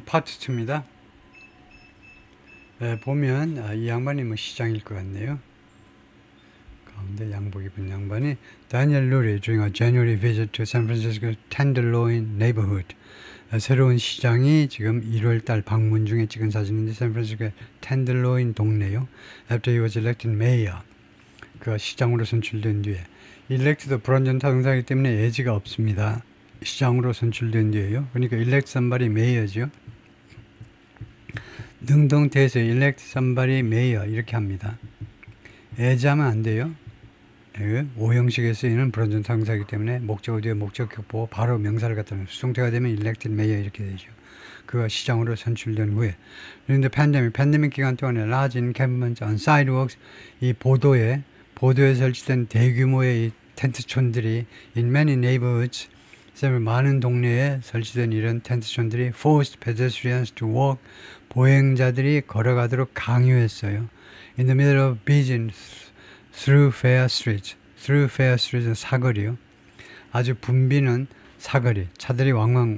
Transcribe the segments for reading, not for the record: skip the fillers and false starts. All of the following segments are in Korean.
파트 2입니다. 보면 이 양반이 뭐 시장일 것 같네요. 가운데 양복 입은 양반이 Daniel Lurie during a January visit to San Francisco Tenderloin neighborhood. 새로운 시장이 지금 1월달 방문 중에 찍은 사진인데 샌프란시스코의 텐들로인 동네요. After he was elected mayor. 그 시장으로 선출된 뒤에 elect도 불완전 타동사이기 때문에 예지가 없습니다. 시장으로 선출된 뒤에요. 그러니까 elect somebody mayor죠. 능동태에서 elect somebody mayor 이렇게 합니다. 예지하면 안 돼요. 오형식에 쓰이는 불완전 타동사이기 때문에 목적어 뒤에 목적격 보고 바로 명사를 갖다 놓으면 수동태가 되면 elected mayor 이렇게 되죠. 그가 시장으로 선출된 후에 그런데 팬데믹 기간 동안에 large encampments on sidewalks 이 보도에 설치된 대규모의 이 텐트촌들이 in many neighborhoods 많은 동네에 설치된 이런 텐트촌들이 forced pedestrians to walk 보행자들이 걸어가도록 강요했어요. In the middle of Beijing through fair streets. through fair streets은 사거리요. 아주 붐비는 사거리. 차들이 왕왕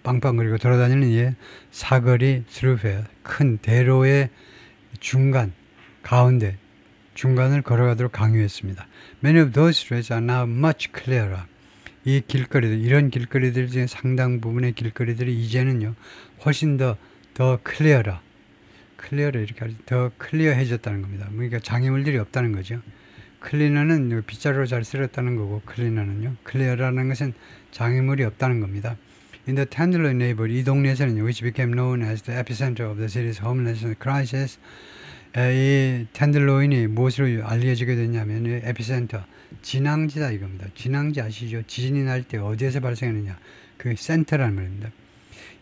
빵빵거리고 돌아다니는 이 사거리 through fair. 큰 대로의 중간, 가운데, 중간을 걸어가도록 강요했습니다. Many of those streets are now much clearer. 이 길거리들, 이런 길거리들 중에 상당 부분의 길거리들이 이제는요, 훨씬 더 clearer. 클리어를 이렇게 하지 더 클리어해졌다는 겁니다. 그러니까 장애물들이 없다는 거죠. 클리너는 빗자루로 잘 쓸었다는 거고 클리너는요. 클리어라는 것은 장애물이 없다는 겁니다. In the Tenderloin neighborhood, 이 동네에서는 which became known as the epicenter of the city's homelessness crisis, 이 텐들로인이 무엇으로 알려지게 됐냐면 에피센터, 진앙지다 이겁니다. 진앙지 아시죠? 지진이 날 때 어디에서 발생하느냐? 그 센터라는 말입니다.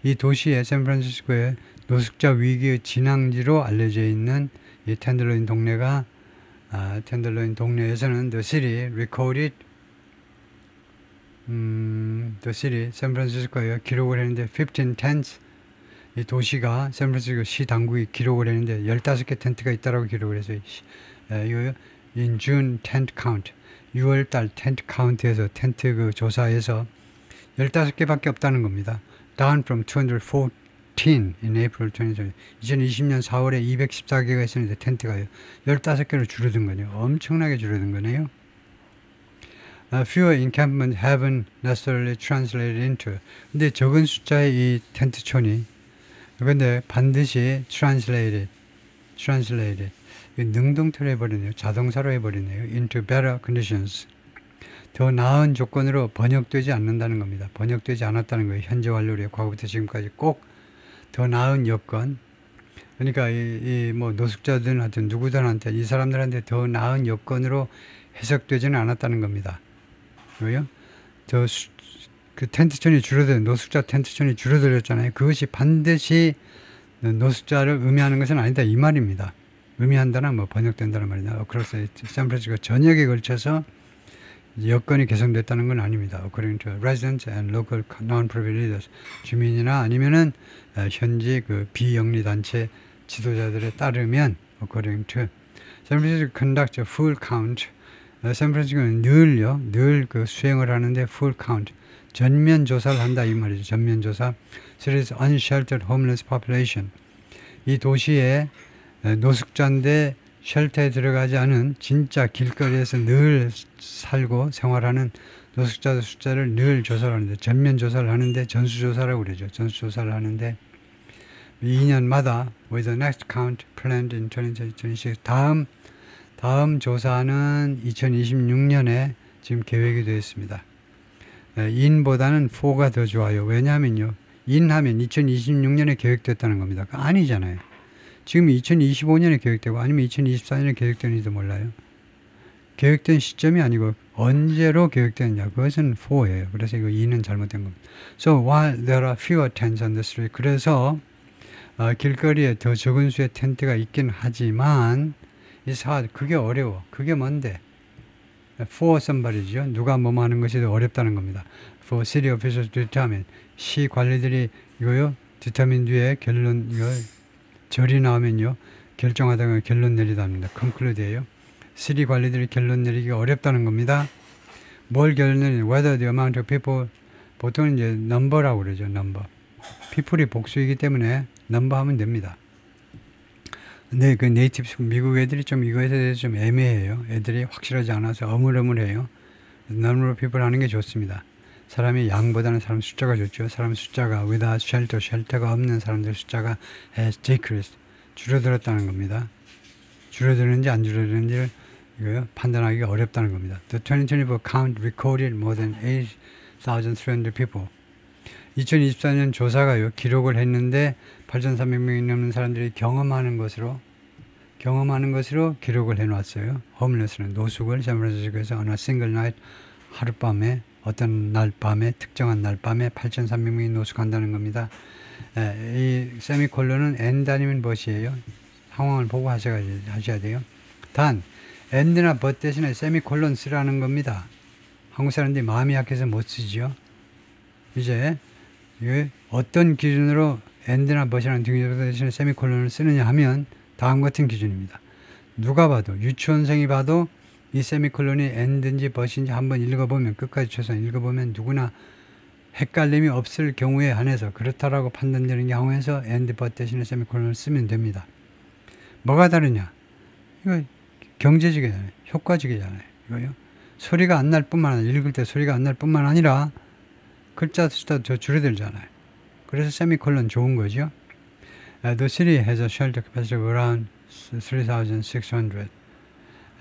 이 도시의 샌프란시스코의 노숙자 위기의 진앙지로 알려져 있는 이 텐들로인 동네가 텐들로인 동네에서는 the city recorded the city 샌프란시스코에 기록을 했는데 15 tents 이 도시가 샌프란시스코 시 당국이 기록을 했는데 15개 텐트가 있다라고 기록을 해서 in June tent count 6월달 텐트 카운트에서 텐트 그 조사에서 15개밖에 없다는 겁니다. Down from 214 in April 2020. 2020년 4월에 214개가 있었는데 텐트가요. 15개로 줄어든 거네요. 엄청나게 줄어든 거네요. Fewer encampments haven't necessarily translated into. 근데 적은 숫자의 이 텐트촌이 근데 반드시 translated 능동태로 해버리네요. 자동사로 해버리네요. into better conditions. 더 나은 조건으로 번역되지 않는다는 겁니다. 번역되지 않았다는 거예요. 현재 완료로 과거부터 지금까지 꼭 더 나은 여건. 그러니까 뭐 노숙자든 하여튼 누구든한테 이 사람들한테 더 나은 여건으로 해석되지는 않았다는 겁니다. 왜요? 그 텐트촌이 노숙자 텐트촌이 줄어들었잖아요. 그것이 반드시 노숙자를 의미하는 것은 아니다 이 말입니다. 의미한다나 뭐 번역된다는 말이다. 그래서 샌프란시스코 전역에 걸쳐서 여건이 개선됐다는 건 아닙니다. According to residents and local non-profit leaders, 주민이나 아니면은 현지 그 비영리 단체 지도자들에 따르면, according to San Francisco conducts a full count. 샌프란시스코는 늘 그 수행을 하는데 full count, 전면 조사를 한다 이 말이죠. 전면 조사. City's unsheltered homeless population. 이 도시의 노숙자인데 쉘터에 들어가지 않은 진짜 길거리에서 늘 살고 생활하는 노숙자들 숫자를 늘 조사를 하는데 전면 조사를 하는데 전수조사라고 그러죠. 전수조사를 하는데 2년마다 with the next count planned in 2026 다음 조사는 2026년에 지금 계획이 되어 있습니다. in보다는 for가 더 좋아요. 왜냐하면요. in하면 2026년에 계획됐다는 겁니다. 아니잖아요. 지금 2025년에 계획되고 아니면 2024년에 계획되는지도 몰라요. 계획된 시점이 아니고 언제로 계획되느냐 그것은 for예요. 그래서 이거 2는 잘못된 겁니다. So while there are fewer tents on the street 그래서 길거리에 더 적은 수의 텐트가 있긴 하지만 it's hard. 그게 어려워. 그게 뭔데? For somebody죠. 누가 뭐뭐 하는 것이 더 어렵다는 겁니다. For city officials to determine. 시 관리들이 이거요. determine 뒤에 결론 이거 절이 나오면요. 결정하다가 결론 내리다 합니다. conclude예요. 시리 관리들이 결론 내리기가 어렵다는 겁니다. 뭘 결론 내리냐. whether the amount of people 보통은 이제 number라고 그러죠. number. people이 복수이기 때문에 number 하면 됩니다. 근데 그 네이티브 미국 애들이 좀 이거에 대해서 좀 애매해요. 애들이 확실하지 않아서 어물어물해요. number of people 하는 게 좋습니다. 사람이 양보다는 사람 숫자가 좋죠. 사람 숫자가 without shelter, 쉘터가 없는 사람들 숫자가 has decreased, 줄어들었다는 겁니다. 줄어드는지 안 줄어드는지를 이거요, 판단하기가 어렵다는 겁니다. The 2024 count recorded more than 8,300 people. 2024년 조사가요, 기록을 했는데 8,300명이 넘는 사람들이 경험하는 것으로 기록을 해놨어요. 홈레스는 노숙을 샌프란시스코에서 어느 싱글 나잇 하룻밤에 어떤 날 밤에 특정한 날 밤에 8,300명이 노숙한다는 겁니다. 이 세미콜론은 and 아니면 but이에요. 상황을 보고 하셔야 돼요. 단 and나 but 대신에 세미콜론 쓰라는 겁니다. 한국 사람들이 마음이 약해서 못 쓰죠. 이제 어떤 기준으로 and나 but이라는 등등 대신에 세미콜론을 쓰느냐 하면 다음 같은 기준입니다. 누가 봐도 유치원생이 봐도 이 세미콜론이 and인지 but인지 한번 읽어보면 끝까지 최소한 읽어보면 누구나 헷갈림이 없을 경우에 한해서 그렇다라고 판단되는 경우에서 and but 대신에 세미콜론을 쓰면 됩니다. 뭐가 다르냐? 이거 경제적이잖아요. 효과적이잖아요. 이거요. 소리가 안 날 뿐만 아니라 읽을 때 소리가 안 날 뿐만 아니라 글자 숫자도 더 줄어들잖아요. 그래서 세미콜론 좋은 거죠. The city has a shelter capacity of around 3,600.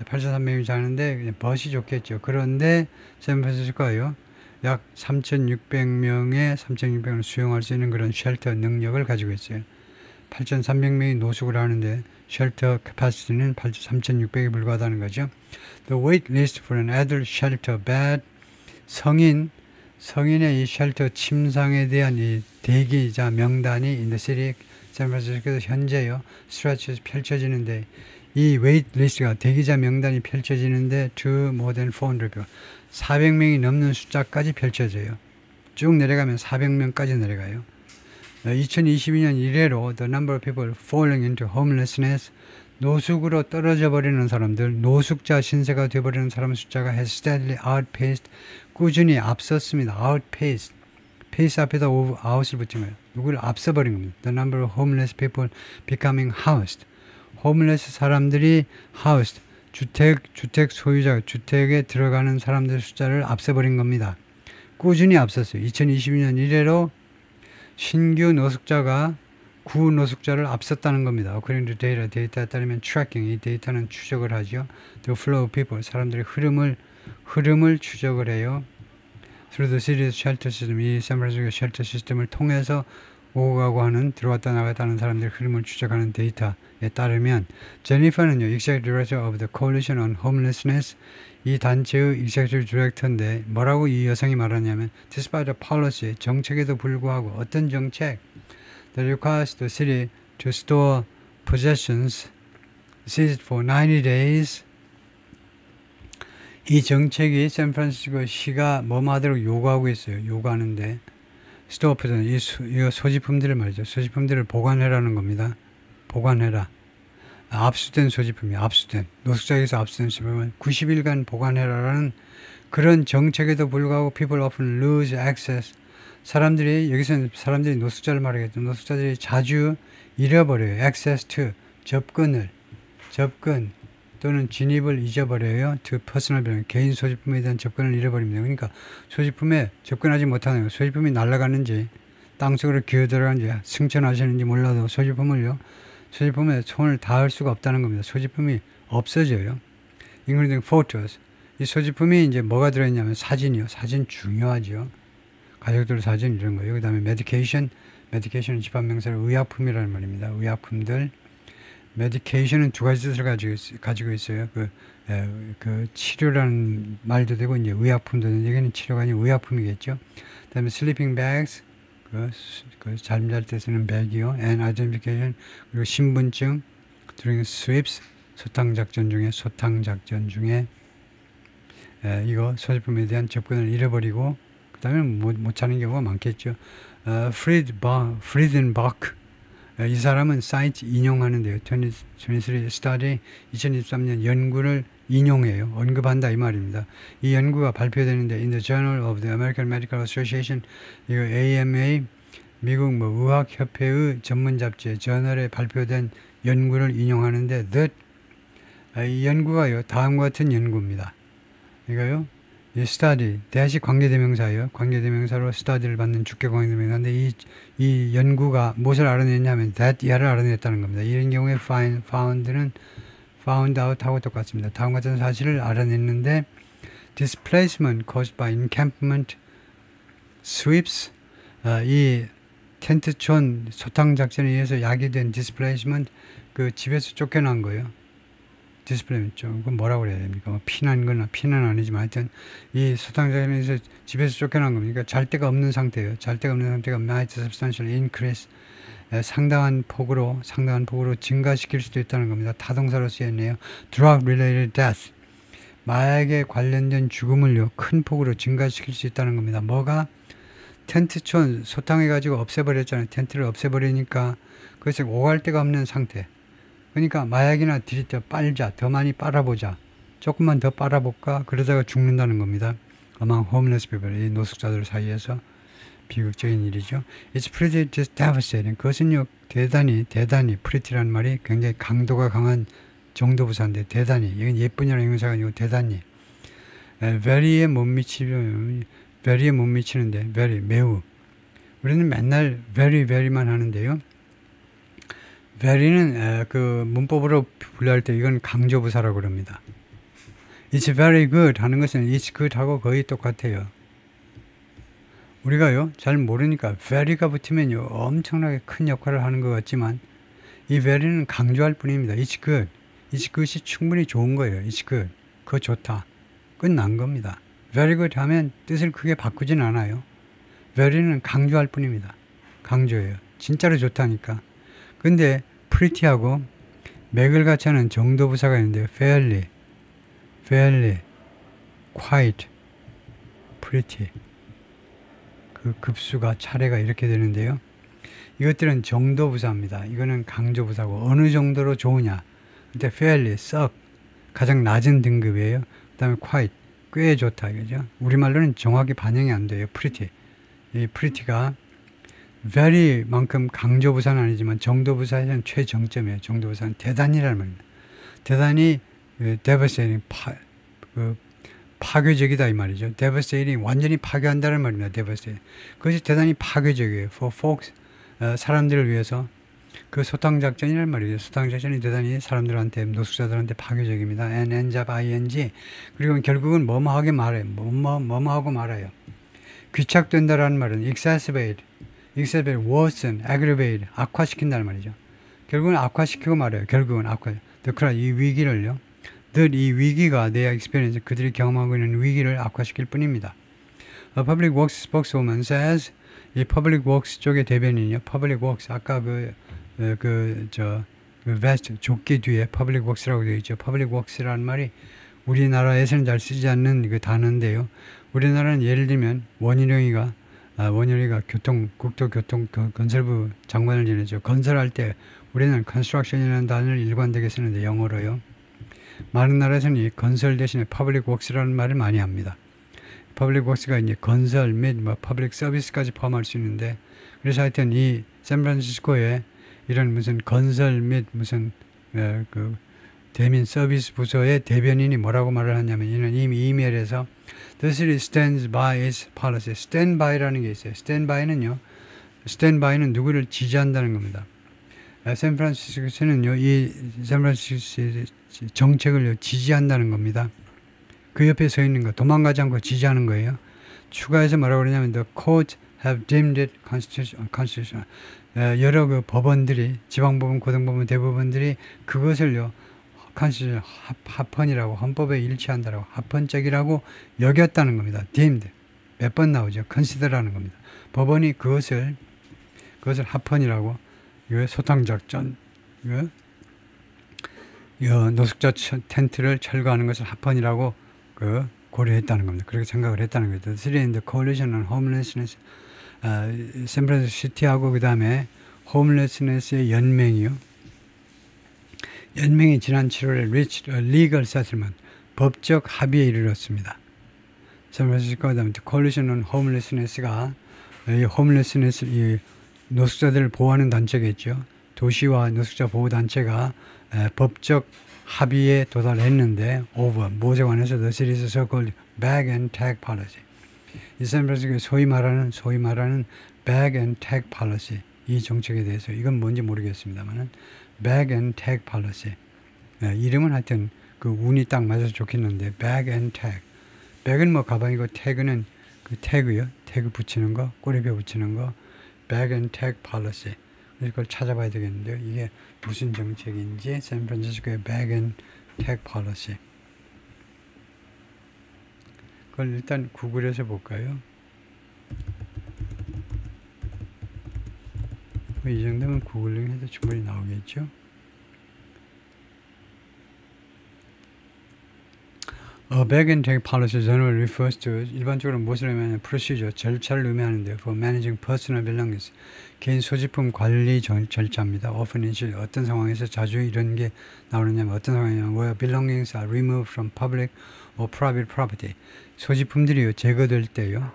8,300명이 자는데 버스 좋겠죠. 그런데 샌프란시스코가요, 약 3,600명을 수용할 수 있는 그런 쉘터 능력을 가지고 있어요. 8,300명이 노숙을 하는데 쉘터 캐파시티는 3,600에 불과하다는 거죠. The wait list for an adult shelter bed, 성인의 이 쉘터 침상에 대한 이 대기자 명단이 in the city, 샌프란시스코에서 현재요, 스트레치에서 펼쳐지는데 이 웨이트 리스트가 대기자 명단이 펼쳐지는데 to more than 400명, 400명이 넘는 숫자까지 펼쳐져요. 쭉 내려가면 400명까지 내려가요. 2022년 이래로 the number of people falling into homelessness, 노숙으로 떨어져 버리는 사람들, 노숙자 신세가 되어버리는 사람 숫자가 has steadily outpaced, 꾸준히 앞섰습니다. outpaced, pace 앞에다 out을 붙인 거예요. 누구를 앞서버린 겁니다. The number of homeless people becoming housed, 홈레스 사람들이 housed, 주택 소유자, 주택에 들어가는 사람들 숫자를 앞서버린 겁니다. 꾸준히 앞섰어요. 2022년 이래로 신규 노숙자가 구 노숙자를 앞섰다는 겁니다. According to data, 데이터에 따르면 tracking, 이 데이터는 추적을 하죠. The flow of people, 사람들의 흐름을 추적을 해요. Through the city's shelter system, 이 샌프란시스코 쉘터 시스템을 통해서 오고 가고 하는, 들어왔다 나갔다 하는 사람들의 흐름을 추적하는 데이터에 따르면 제니퍼는요, Executive Director of the Coalition on Homelessness, 이 단체의 Executive Director인데 뭐라고 이 여성이 말하냐면 Despite the policy, 정책에도 불구하고 어떤 정책? That requires the city to store possessions seized for 90 days. 이 정책이 샌프란시스코 시가 뭐하도록 요구하고 있어요. 요구하는데 store possessions, 이 소지품들을 말이죠. 소지품들을 보관해라는 겁니다. 보관해라. 압수된 소지품이 압수된, 노숙자에게서 압수된 소지품을 90일간 보관해라라는 그런 정책에도 불구하고 people often lose access. 여기서는 사람들이 노숙자를 말하겠죠. 노숙자들이 자주 잃어버려요. access to, 접근 또는 진입을 잊어버려요. to personal belonging, 개인 소지품에 대한 접근을 잃어버립니다. 그러니까 소지품에 접근하지 못하는 거예요. 소지품이 날아가는지 땅속으로 기어들어가는지 승천하시는지 몰라도 소지품에 손을 닿을 수가 없다는 겁니다. 소지품이 없어져요. including photos. 이 소지품이 이제 뭐가 들어있냐면 사진이요. 사진 중요하죠. 가족들 사진 이런 거예요. 그 다음에 medication은 집합명사로 의약품이라는 말입니다. 의약품들. medication은 두 가지 뜻을 가지고 있어요. 그 치료라는 말도 되고 이제 의약품도 되는데 여기는 치료가 아니고 의약품이겠죠. 그 다음에 sleeping bags, 잠잘 때 쓰는 백이요. and identification, 그리고 신분증, during sweeps, 소탕작전 중에 이거 소지품에 대한 접근을 잃어버리고 그 다음에 못 찾는 경우가 많겠죠. Friedenbach, 이 사람은 사이트 인용하는데요. 23 study, 2023년 연구를 인용해요. 언급한다 이 말입니다. 이 연구가 발표되는데 in the Journal of the American Medical Association, 이거 AMA, 미국 뭐 의학협회의 전문 잡지에 저널에 발표된 연구를 인용하는데 이 연구가요 다음과 같은 연구입니다. 이거요 이 study 대시 관계대명사예요. 관계대명사로 study를 받는 주격 관계대명사인데 이 연구가 무엇을 알아냈냐면 that 이하를 알아냈다는 겁니다. 이런 경우에 found는 found out 하고 똑같습니다. 다음과 같은 사실을 알아냈는데 displacement caused by encampment sweeps 이 텐트촌 소탕 작전에 의해서 야기된 displacement 그 집에서 쫓겨난 거예요. 디스플레이면 그건 뭐라고 그래야 됩니까? 뭐 피난 아니지만 하여튼 이 소탕 작전에 의해서 집에서 쫓겨난 겁니다. 잘 데가 없는 상태예요. 잘 데가 없는 상태가 might substantially increase 상당한 폭으로 증가시킬 수도 있다는 겁니다. 타동사로 쓰였네요. drug related death 마약에 관련된 죽음을요 큰 폭으로 증가시킬 수 있다는 겁니다. 뭐가? 텐트촌 소탕해가지고 없애버렸잖아요. 텐트를 없애버리니까 그것을 오갈 데가 없는 상태. 그러니까 마약이나 들이켜 빨자, 더 많이 빨아보자, 조금만 더 빨아볼까 그러다가 죽는다는 겁니다. among homeless people, 이 노숙자들 사이에서 비극적인 일이죠. It's pretty devastating. 그것은요 대단히 pretty라는 말이 굉장히 강도가 강한 정도부사인데 대단히, 이건 예쁜이라는 형용사가 아니고 대단히. very에 못 미치는데 very 매우. 우리는 맨날 very만 하는데요. very는 그 문법으로 분류할 때 이건 강조부사라고 그럽니다. It's very good 하는 것은 it's good 하고 거의 똑같아요. 우리가요 잘 모르니까 very가 붙으면요 엄청나게 큰 역할을 하는 것 같지만 이 very는 강조할 뿐입니다. It's good. It's good이 충분히 좋은 거예요. It's good. 그거 좋다. 끝난 겁니다. very good 하면 뜻을 크게 바꾸진 않아요. very는 강조할 뿐입니다. 강조예요. 진짜로 좋다니까. 근데 pretty하고 맥을 같이 하는 정도부사가 있는데요. fairly, quite, pretty. 그 급수가 차례가 이렇게 되는데요. 이것들은 정도부사입니다. 이거는 강조부사고 어느 정도로 좋으냐. 근데 fairly, 썩 가장 낮은 등급이에요. 그 다음에 quite, 꽤 좋다 이거죠. 우리말로는 정확히 반영이 안 돼요. pretty. 이 pretty가 very만큼 강조부사는 아니지만 정도부사에서는 최정점이에요. 정도부사는 대단히라는 말입니다. 대단히 devastating, 파괴적이다 이 말이죠. devastating, 완전히 파괴한다는 말입니다. devastating. 그것이 대단히 파괴적이에요. for folks, 사람들을 위해서. 그 소탕작전이라는 말이죠. 소탕작전이 대단히 사람들한테, 노숙자들한테 파괴적입니다. ends ing. 그리고 결국은 뭐뭐하게 말해요. 뭐뭐하고 말아요. 귀착된다라는 말은 exacerbate, worsen, aggravate, 악화시킨다는 말이죠. 결국은 악화시키고 말해요. 결국은 악화. 이 위기를요. 이 위기가 their experience, 그들이 경험하고 있는 위기를 악화시킬 뿐입니다. A public works spokeswoman says, 이 public works 쪽의 대변인이요. public works, 아까 vest, 조끼 뒤에 public works라고 되어 있죠. public works라는 말이 우리나라에서는 잘 쓰지 않는 그 단어인데요. 우리나라는 예를 들면 원희룡이가 국토교통건설부 장관을 지내죠. 건설할 때 우리는 construction이라는 단어를 일관되게 쓰는데 영어로요. 많은 나라에서는 이 건설 대신에 public works라는 말을 많이 합니다. public works가 이제 건설 및 public service까지 포함할 수 있는데, 그래서 하여튼 이 샌프란시스코에 이런 무슨 건설 및 무슨 대민 서비스 부서의 대변인이 뭐라고 말을 하냐면, 이는 이미 이메일에서 The city stands by its policy. stand by라는 게 있어요. stand by는 누구를 지지한다는 겁니다. 샌프란시스코에서는요, 이 샌프란시스코 정책을 지지한다는 겁니다. 그 옆에 서 있는 거, 도망가지 않고 지지하는 거예요. 추가해서 뭐라고 그러냐면 The court have deemed it constitutional. 여러 그 법원들이, 지방법원, 고등법원, 대법원들이 그것을요, 합헌이라고, 헌법에 일치한다라고, 합헌적이라고 여겼다는 겁니다. deemed. 몇 번 나오죠. consider라는 겁니다. 법원이 그것을 합헌이라고, 소탕작전, 노숙자 텐트를 철거하는 것을 합헌이라고 고려했다는 겁니다. 그렇게 생각을 했다는 거죠. The City and the Coalition on Homelessness, 샌프란시스코시티하고 그 다음에 홈레스네스의 연맹이 지난 7월에 reached a legal settlement, 법적 합의에 이르렀습니다. 샌프란시스코, 그 다음에 Coalition on Homelessness가 이 홈레스네스, 이 노숙자들을 보호하는 단체겠죠. 도시와 노숙자 보호 단체가 법적 합의에 도달했는데 over 무엇에 관해서 the city's so-called bag and tag policy. 이 샌프란시스코의 소위 말하는 bag and tag policy 이 정책에 대해서 이건 뭔지 모르겠습니다만은 bag and tag policy 이름은 하여튼 그 운이 딱 맞아서 좋겠는데 bag and tag bag은 뭐 가방이고 tag는 그 태그요 태그 붙이는 거 꼬리뼈 붙이는 거 bag and tag policy 이걸 찾아봐야 되겠는데요. 이게 무슨 정책인지 샌프란시스코의 bag and tag policy 그걸 일단 구글에서 볼까요? 이 정도면 구글링해도 충분히 나오겠죠? bag and tag policy generally refers to 일반적으로 무엇을 의미하냐면 procedure, 절차를 의미하는데요. for managing personal belongings 개인 소지품 관리 절차입니다. often 어떤 상황에서 자주 이런 게 나오느냐면 어떤 상황이냐면 where belongings are removed from public or private property 소지품들이 제거될 때요.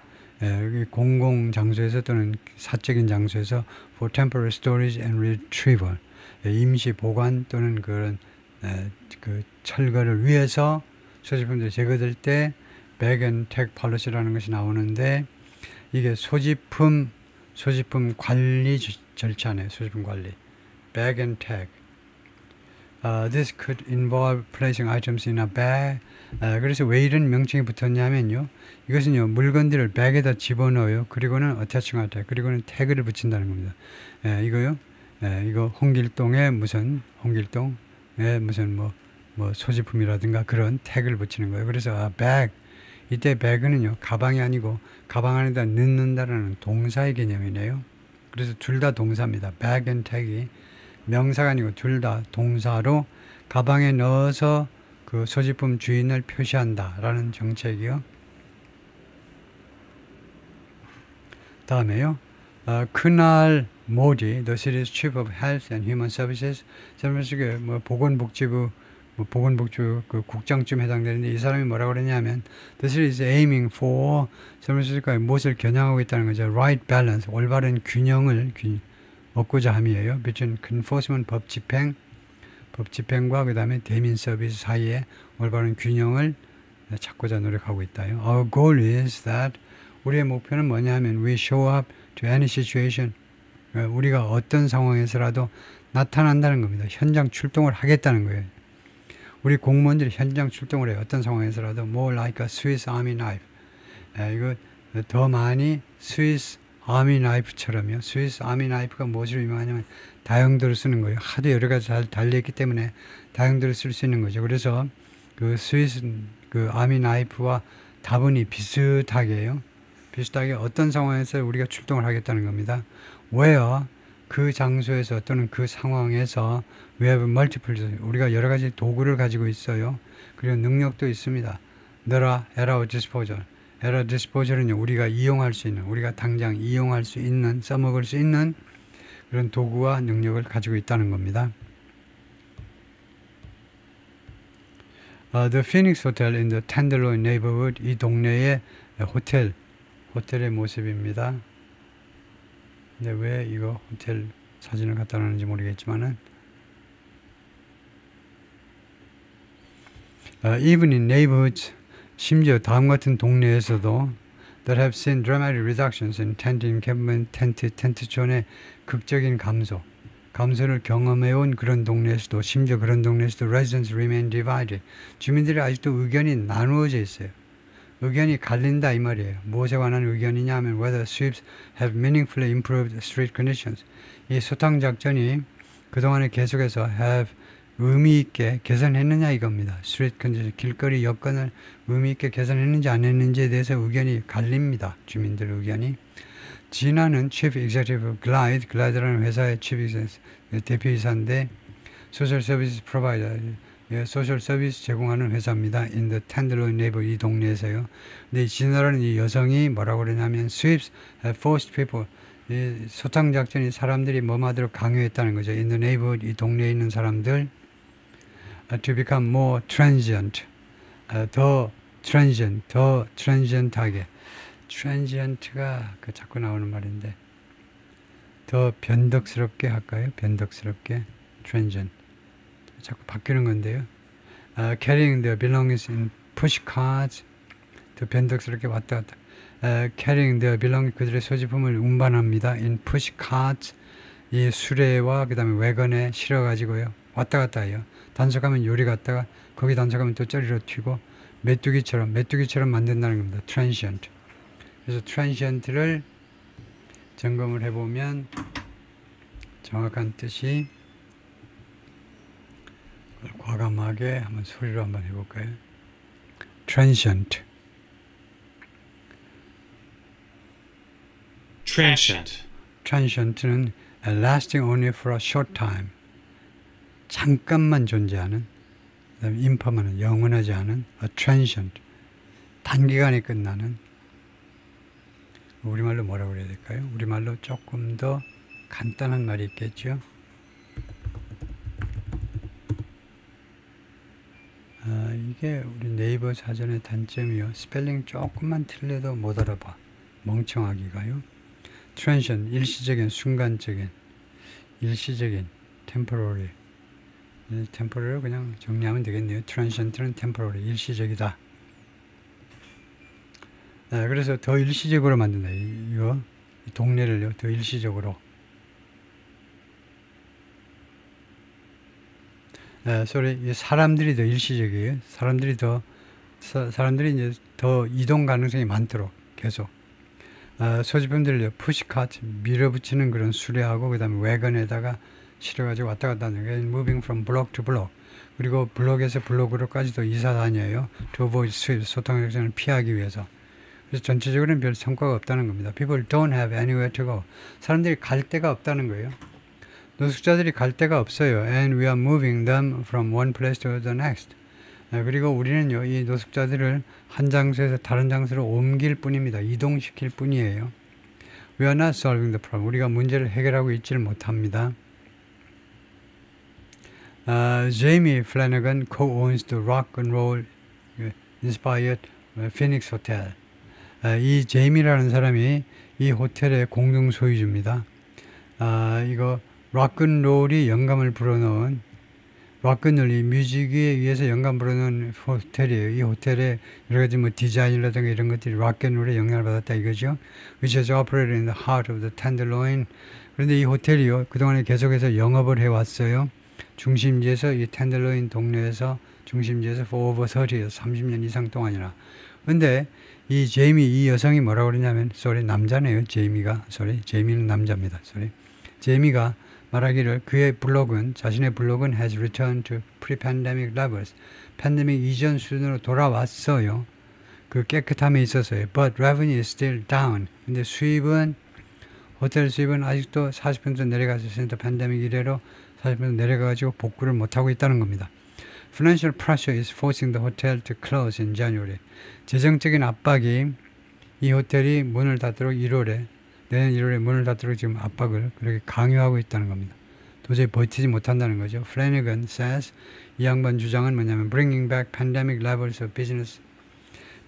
공공 장소에서 또는 사적인 장소에서 for temporary storage and retrieval 임시 보관 또는 그런 그 철거를 위해서 소지품들이 제거될 때 bag and tag policy라는 것이 나오는데 이게 소지품 관리 절차네요. 소지품 관리 bag and tag this could involve placing items in a bag 그래서 왜 이런 명칭이 붙었냐면요. 이것은요. 물건들을 백에다 집어넣어요. 그리고는 attaching 그리고는 태그를 붙인다는 겁니다. 이거요. 이거 홍길동의 무슨 뭐 소지품이라든가 그런 태그를 붙이는 거예요. 그래서 bag 이때 bag는요. 가방이 아니고 가방 안에다 넣는다라는 동사의 개념이네요. 그래서 둘 다 동사입니다. bag and tag이 명사가 아니고 둘 다 동사로 가방에 넣어서 그 소지품 주인을 표시한다라는 정책이요. 다음에요. 그날 모디, the city's chief of health and human services, 샌프란시스코 뭐 보건복지부 그 국장쯤 해당되는데 이 사람이 뭐라고 그랬냐면 the city is aiming for 샌프란시스코의 무엇을 겨냥하고 있다는 거죠. right balance, 올바른 균형을 얻고자 함이에요. between enforcement 법 집행과 그 다음에 대민 서비스 사이에 올바른 균형을 찾고자 노력하고 있다요. Our goal is that 우리의 목표는 뭐냐면 we show up to any situation 우리가 어떤 상황에서라도 나타난다는 겁니다. 현장 출동을 하겠다는 거예요. 우리 공무원들이 현장 출동을 해요. 어떤 상황에서라도 more like a Swiss Army knife 이거 더 많이 스위스 아미 나이프처럼요. 스위스 아미 나이프가 무엇을 의미하냐면 다용도를 쓰는 거예요. 하도 여러 가지 잘 달려있기 때문에 다용도를 쓸 수 있는 거죠. 그래서 그 스위스 그 아미 나이프와 다분히 비슷하게 어떤 상황에서 우리가 출동을 하겠다는 겁니다. where 그 장소에서 또는 그 상황에서 we have multiple 우리가 여러 가지 도구를 가지고 있어요. 그리고 능력도 있습니다. there are at our disposal. at our disposal은요. 우리가 이용할 수 있는 우리가 당장 이용할 수 있는 써먹을 수 있는 그런 도구와 능력을 가지고 있다는 겁니다. The Phoenix Hotel in the Tenderloin neighborhood 이 동네의 호텔의 모습입니다. 근데 왜 이거 호텔 사진을 갖다 놨는지 모르겠지만은 even in neighborhoods 심지어 다음 같은 동네에서도 that have seen dramatic reductions in tent encampment, 텐트존의 극적인 감소를 경험해온 그런 동네에서도 심지어 그런 동네에서도 residents remain divided 주민들이 아직도 의견이 나누어져 있어요. 의견이 갈린다 이 말이에요. 무엇에 관한 의견이냐 하면 whether sweeps have meaningfully improved street conditions 이 소탕 작전이 그동안에 계속해서 have 의미 있게 개선했느냐 이겁니다. 스트리트 컨디션, 길거리 여건을 의미 있게 개선했는지 안 했는지에 대해서 의견이 갈립니다. 주민들 의견이. 진화는 Chief Executive Glide라는 회사의 Chief Executive 대표이사인데 소셜 서비스 프로바이더, 소셜 서비스 제공하는 회사입니다. In the Tenderloin neighborhood 이 동네에서요. 근데 이 진화라는 이 여성이 뭐라고 그러냐면 sweeps have forced people 이 소탕 작전이 사람들이 뭐하도록 강요했다는 거죠. In the neighborhood 이 동네에 있는 사람들 to become more transient, 더 transient하게. transient가 그 자꾸 나오는 말인데 더 변덕스럽게 할까요? 변덕스럽게. transient. 자꾸 바뀌는 건데요. carrying their belongings in pushcarts. 더 변덕스럽게 왔다 갔다. carrying their belongings. 그들의 소지품을 운반합니다. in pushcarts. 이 수레와 그 다음에 wägon에 실어가지고요. 왔다 갔다 해요. 단속하면 요리 갔다가 거기 단속하면 또 저리로 튀고 메뚜기처럼 만든다는 겁니다. transient. 그래서 transient를 점검을 해보면 정확한 뜻이 과감하게 한번 소리로 한번 해볼까요? transient. transient는 lasting only for a short time. 잠깐만 존재하는, 그다음에 impermanent, 영원하지 않은 a transient. 단기간에 끝나는. 우리말로 뭐라고 그래야 될까요? 우리말로 조금 더 간단한 말이 있겠죠. 이게 우리 네이버 사전의 단점이요. 스펠링 조금만 틀려도 못 알아봐. 멍청하기가요. transient, 일시적인, 순간적인, 일시적인, temporary. temporary 그냥 정리하면 되겠네요. transient는 temporary, 일시적이다. 그래서 더 일시적으로 만든다. 이거 이 동네를요, 더 일시적으로. 이 사람들이 더 일시적이에요. 사람들이 이제 더 이동 가능성이 많도록 계속. 소지품들을 푸시카트 밀어붙이는 그런 수레하고 그 다음에 wägon에다가 실어가지고 왔다 갔다 하는 거예요. moving from block to block. 그리고 블록에서 블록으로까지도 이사 다녀요. to avoid sweep, 소탕작전을 피하기 위해서. 그래서 전체적으로는 별 성과가 없다는 겁니다. People don't have anywhere to go. 사람들이 갈 데가 없다는 거예요. 노숙자들이 갈 데가 없어요. And we are moving them from one place to the next. 그리고 우리는요, 이 노숙자들을 한 장소에서 다른 장소로 옮길 뿐입니다. 이동시킬 뿐이에요. We are not solving the problem. 우리가 문제를 해결하고 있지를 못합니다. Jamie Flanagan co-owns the rock and roll inspired Phoenix Hotel. 이 제이미라는 사람이 이 호텔의 공동 소유주입니다. 이거 락앤롤이 영감을 불어넣은 락앤롤 이 뮤직에 의해서 영감 불어넣은 호텔이에요. 이 호텔에 여러 가지 뭐 디자인이라든가 이런 것들이 락앤롤에 영향을 받았다 이거죠. Which is operated in the heart of the Tenderloin. 그런데 이 호텔이요, 그동안에 계속해서 영업을 해왔어요. 중심지에서 이 텐들로인 동네에서 중심지에서 for over 30 years, 30년 이상 동안이나. 근데 이 제이미, 이 여성이 뭐라고 그러냐면, 남자네요. 제이미는 남자입니다. 제이미가 말하기를 자신의 블록은 has returned to pre-pandemic levels. 팬데믹 이전 수준으로 돌아왔어요. 그 깨끗함에 있어서요. But revenue is still down. 근데 호텔 수입은 아직도 40% 내려가서 팬데믹 이래로 40% 내려가가지고 복구를 못하고 있다는 겁니다. Financial pressure is forcing the hotel to close in January. 재정적인 압박이 이 호텔이 문을 닫도록 내년 1월에 문을 닫도록 지금 압박을 그렇게 강요하고 있다는 겁니다. 도저히 버티지 못한다는 거죠. Flanagan says, 이 양반 주장은 뭐냐면 bringing back pandemic levels of business.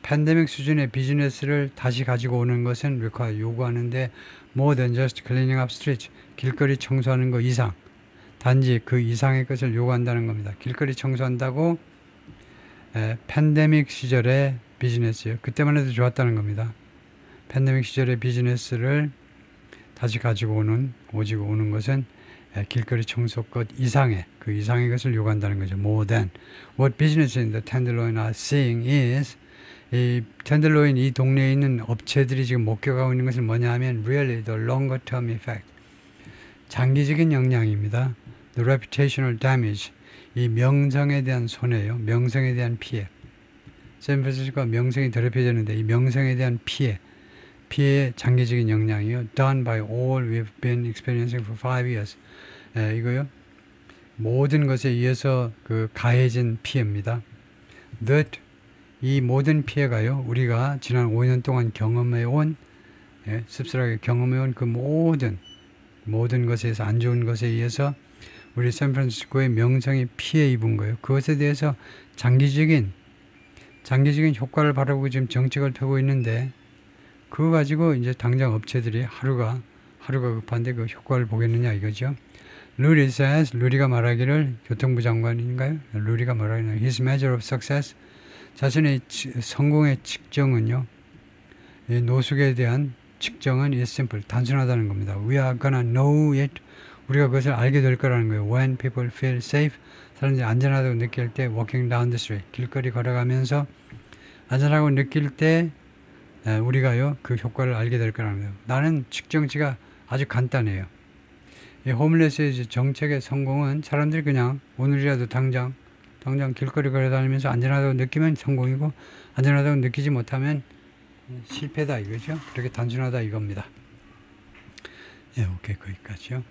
팬데믹 수준의 비즈니스를 다시 가지고 오는 것은 요구하는데 more than just cleaning up streets. 길거리 청소하는 거 이상. 단지 그 이상의 것을 요구한다는 겁니다. 길거리 청소한다고 팬데믹 시절의 비즈니스요. 그때만 해도 좋았다는 겁니다. 팬데믹 시절의 비즈니스를 다시 가지고 오는 것은 길거리 청소 것 이상의 것을 요구한다는 거죠. More than. What businesses in the Tenderloin are seeing is 이 텐들로인 이 동네에 있는 업체들이 지금 목격하고 있는 것은 뭐냐 하면 really the longer term effect. 장기적인 영향입니다. The reputational damage. 이 명성에 대한 손해요. 명성에 대한 피해. 샌프란시스코가 명성이 더럽혀졌는데 이 명성에 대한 피해의 장기적인 영향이요. Done by all we've been experiencing for 5 years. 이거요. 모든 것에 의해서 가해진 피해입니다. That 이 모든 피해가요. 우리가 지난 5년 동안 경험해온 씁쓸하게 경험해온 그 모든 것에서 안 좋은 것에 의해서 우리 샌프란시스코의 명성이 피해 입은 거예요. 그것에 대해서 장기적인 효과를 바라보고 지금 정책을 펴고 있는데 그거 가지고 이제 당장 업체들이 하루가 하루가 급한데 그 효과를 보겠느냐 이거죠. 루리 says, 루리가 말하기를, 교통부 장관인가요? 루리가 말하기를 his measure of success, 자신의 성공의 측정은요, 이 노숙에 대한 측정은 is simple, 단순하다는 겁니다. We are gonna know it, 우리가 그것을 알게 될 거라는 거예요. When people feel safe, 사람들이 안전하다고 느낄 때 walking down the street, 길거리 걸어가면서 안전하고 느낄 때 우리가요 그 효과를 알게 될 거라는 거예요. 나는 측정치가 아주 간단해요. 이 홈레스의 정책의 성공은 사람들이 그냥 오늘이라도 당장 길거리 걸어다니면서 안전하다고 느끼면 성공이고, 안전하다고 느끼지 못하면 실패다 이거죠. 그렇게 단순하다 이겁니다. 예, 오케이, 거기까지요.